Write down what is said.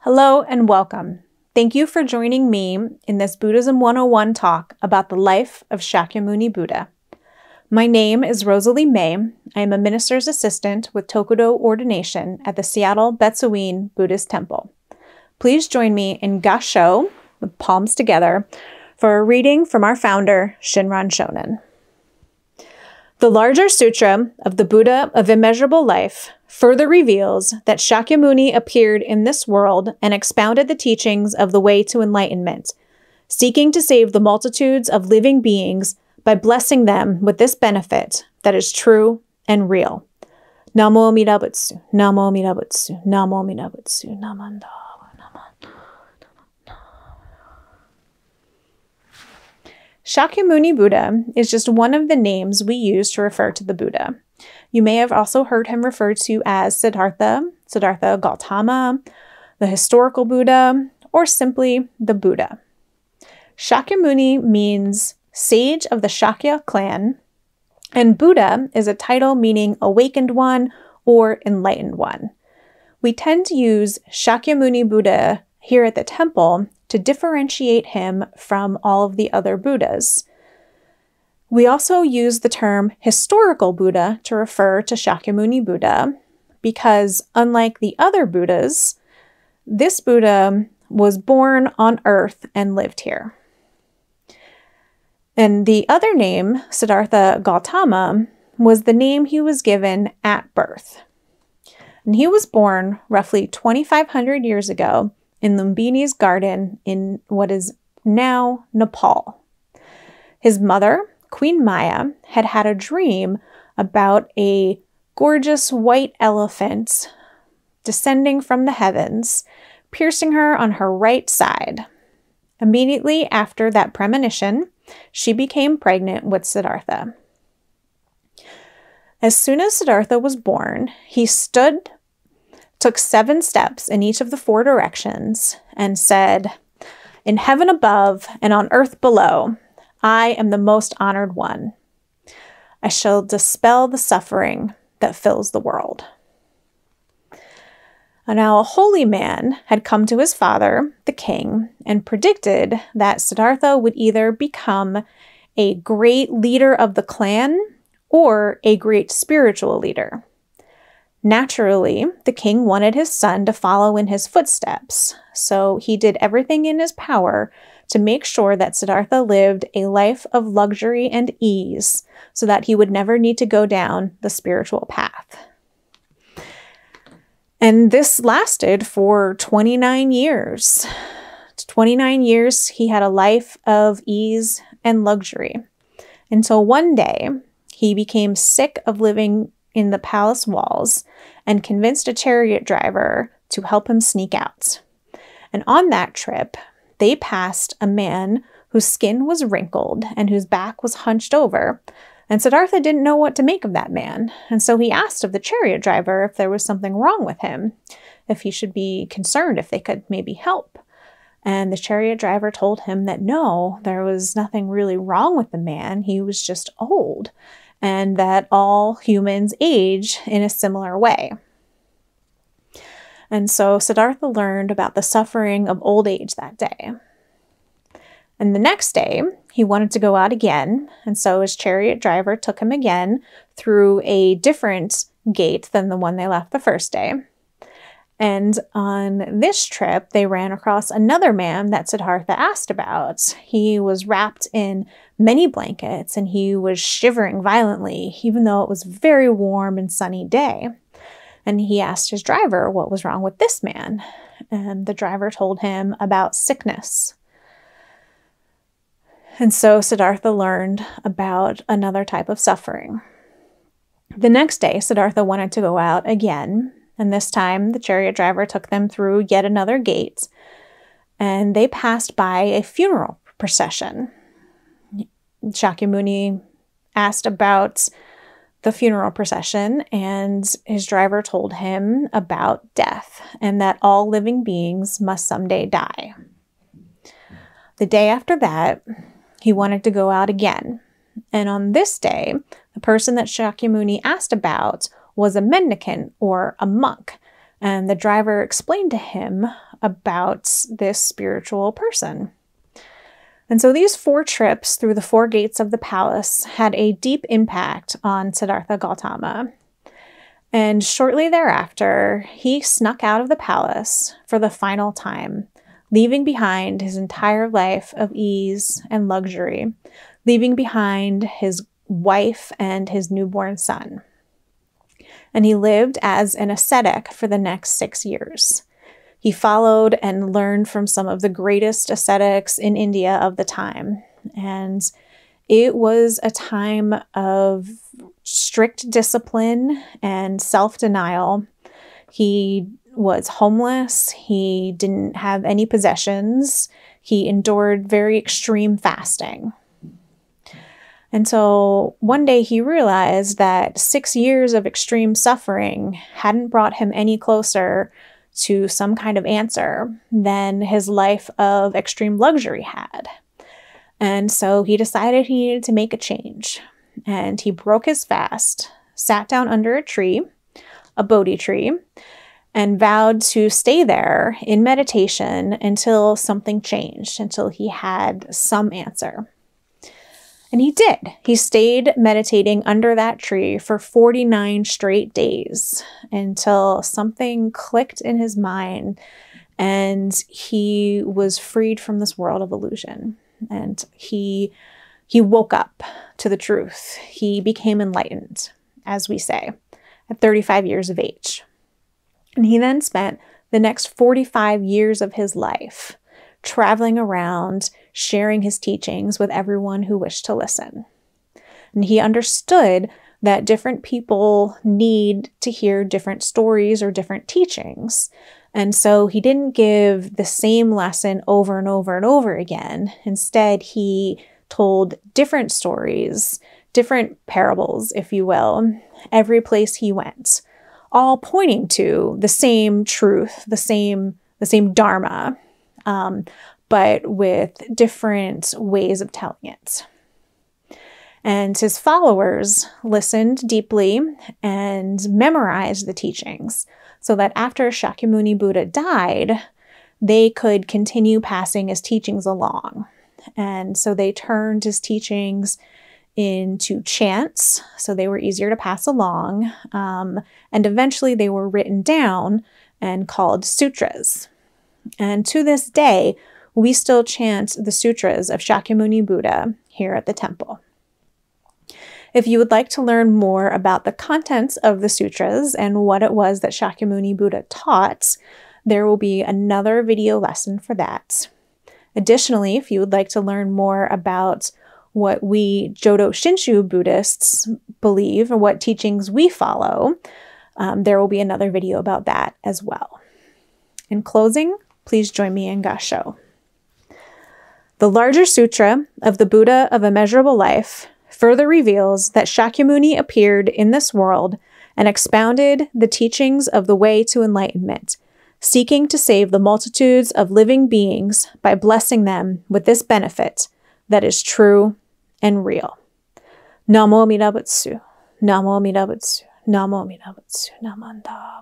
Hello and welcome. Thank you for joining me in this Buddhism 101 talk about the life of Shakyamuni Buddha. My name is Rosalie May. I am a minister's assistant with Tokudo ordination at the Seattle Bon Buddhist Temple. Please join me in Gassho, with palms together, for a reading from our founder, Shinran Shonin. The larger sutra of the Buddha of Immeasurable Life further reveals that Shakyamuni appeared in this world and expounded the teachings of the way to enlightenment, seeking to save the multitudes of living beings by blessing them with this benefit that is true and real. Namo Amida Butsu, Namo Amida Butsu, Namo Amida Butsu, Namanda. Shakyamuni Buddha is just one of the names we use to refer to the Buddha. You may have also heard him referred to as Siddhartha, Siddhartha Gautama, the historical Buddha, or simply the Buddha. Shakyamuni means sage of the Shakya clan, and Buddha is a title meaning awakened one or enlightened one. We tend to use Shakyamuni Buddha here at the temple to differentiate him from all of the other Buddhas. We also use the term historical Buddha to refer to Shakyamuni Buddha because, unlike the other Buddhas, this Buddha was born on earth and lived here. And the other name, Siddhartha Gautama, was the name he was given at birth. And he was born roughly 2,500 years ago in Lumbini's garden in what is now Nepal. His mother, Queen Maya, had had a dream about a gorgeous white elephant descending from the heavens, piercing her on her right side. Immediately after that premonition, she became pregnant with Siddhartha. As soon as Siddhartha was born, he took 7 steps in each of the 4 directions and said, "In heaven above and on earth below, I am the most honored one. I shall dispel the suffering that fills the world." And now a holy man had come to his father, the king, and predicted that Siddhartha would either become a great leader of the clan or a great spiritual leader. Naturally, the king wanted his son to follow in his footsteps, so he did everything in his power to make sure that Siddhartha lived a life of luxury and ease so that he would never need to go down the spiritual path. And this lasted for 29 years. 29 years he had a life of ease and luxury until one day he became sick of living in the palace walls and convinced a chariot driver to help him sneak out. And on that trip, they passed a man whose skin was wrinkled and whose back was hunched over. And Siddhartha didn't know what to make of that man. And so he asked of the chariot driver if there was something wrong with him, if he should be concerned, if they could maybe help. And the chariot driver told him that no, there was nothing really wrong with the man. He was just old, and that all humans age in a similar way. And so Siddhartha learned about the suffering of old age that day. And the next day, he wanted to go out again, and so his chariot driver took him again through a different gate than the one they left the first day. And on this trip, they ran across another man that Siddhartha asked about. He was wrapped in many blankets, and he was shivering violently, even though it was a very warm and sunny day. And he asked his driver what was wrong with this man. And the driver told him about sickness. And so Siddhartha learned about another type of suffering. The next day, Siddhartha wanted to go out again. And this time, the chariot driver took them through yet another gate. And they passed by a funeral procession. Shakyamuni asked about the funeral procession, and his driver told him about death and that all living beings must someday die. The day after that, he wanted to go out again. And on this day, the person that Shakyamuni asked about was a mendicant or a monk. And the driver explained to him about this spiritual person. And so these 4 trips through the 4 gates of the palace had a deep impact on Siddhartha Gautama. And shortly thereafter, he snuck out of the palace for the final time, leaving behind his entire life of ease and luxury, leaving behind his wife and his newborn son. And he lived as an ascetic for the next 6 years. He followed and learned from some of the greatest ascetics in India of the time. And it was a time of strict discipline and self-denial. He was homeless. He didn't have any possessions. He endured very extreme fasting. And so one day he realized that 6 years of extreme suffering hadn't brought him any closer to some kind of answer than his life of extreme luxury had. And so he decided he needed to make a change. And he broke his fast, sat down under a tree, a Bodhi tree, and vowed to stay there in meditation until something changed, until he had some answer. And he did. He stayed meditating under that tree for 49 straight days until something clicked in his mind and he was freed from this world of illusion. And he woke up to the truth. He became enlightened, as we say, at 35 years of age. And he then spent the next 45 years of his life traveling around, sharing his teachings with everyone who wished to listen. And he understood that different people need to hear different stories or different teachings. And so he didn't give the same lesson over and over and over again. Instead, he told different stories, different parables, if you will, every place he went, all pointing to the same truth, the same Dharma, but with different ways of telling it. And his followers listened deeply and memorized the teachings so that after Shakyamuni Buddha died, they could continue passing his teachings along. And so they turned his teachings into chants, so they were easier to pass along. And eventually they were written down and called sutras. And to this day, we still chant the sutras of Shakyamuni Buddha here at the temple. If you would like to learn more about the contents of the sutras and what it was that Shakyamuni Buddha taught, there will be another video lesson for that. Additionally, if you would like to learn more about what we Jodo Shinshu Buddhists believe or what teachings we follow, there will be another video about that as well. In closing, please join me in Gassho. The larger sutra of the Buddha of Immeasurable Life further reveals that Shakyamuni appeared in this world and expounded the teachings of the way to enlightenment, seeking to save the multitudes of living beings by blessing them with this benefit that is true and real. Namo Amida Butsu, Namo Amida Butsu, Namo Amida Butsu, Namanda.